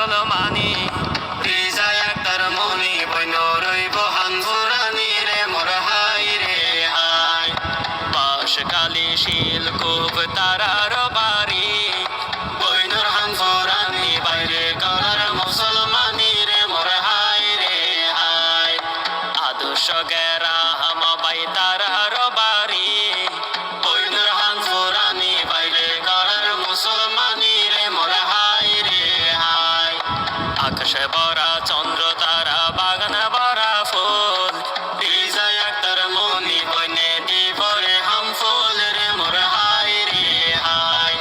মুসলমানি রিজা একতার মনি বইন রইব হানফুরানি রে মোর হাই রে হাই বাস কালি শিল কুপ তারার বাড়ি বইনর হানফুরানি বাইরে করার মুসলমানি রে মোর হাই রে হাই আদর্শ গেরা হাম বাই তারার বাড়ি বইনর হানফুরানি বাইরে করার মুসলমানি রে মোর হাই রে হাই আকাশে ভরা চন্দ্র তারা বাগান ভরা ফুল রিজা একতার মনি বইনে দিবরে হাম ফুল রে মোর হাই রে হাই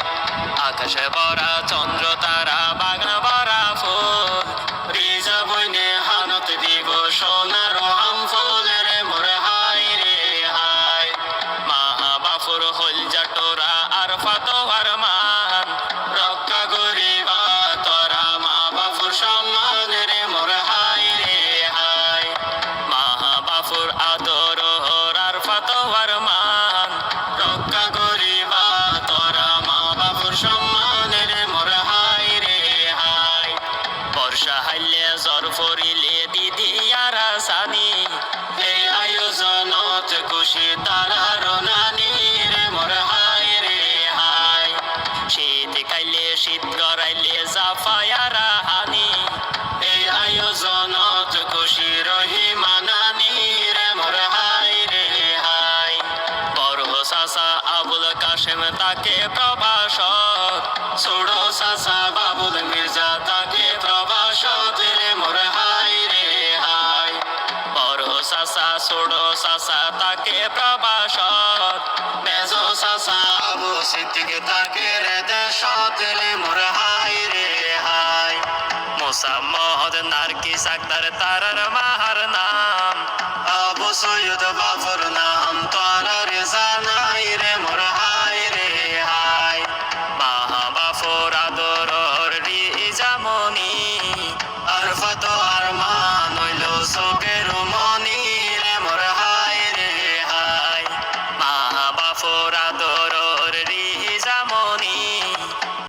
আকাশে ভরা চন্দ্র তারা বাগান ভরা ফুল রিজা বইনে হানত দিব সোনার হাম ফুল রে মোর হাই রে হাই মা বাফুর হল জাটোরা আর ফাতোয়ার মান রক্ষা গরিবা তোরা মা বাফুর সম্মান রে মোর হাই রে হাই মা বাফুর আদর আর ফাতোয়ার মান রক্ষা গরিবা তোরা মা বাফুর সম্মান রে মোর হাই রে হাই বর্ষা হাইলে জ্বর ফরিলে দিদি আর সানি এই আয়োজনত খুশি তারা রনানি রে মোর হাই রে হাই শীত খাইলে শীত গড়াইলে জাফায়ারা হানি এই আয়োজনত খুশি রহি মানানি রে মোর হাই রে হাই বড় চাচা আবুল কাশেম তাকে প্রভাষক ছোট চাচা বাবুল মির্জা তাকে প্রভাষক রে মোর হাই রে হাই বড় চাচা ছোট চাচা তাকে প্রভাষক মেজো চাচা আবু সিদ্দিক তাকে রে দেশত রে মোর হাই রে হাই মোসাম্মদ নার্গিস আক্তার তারার মা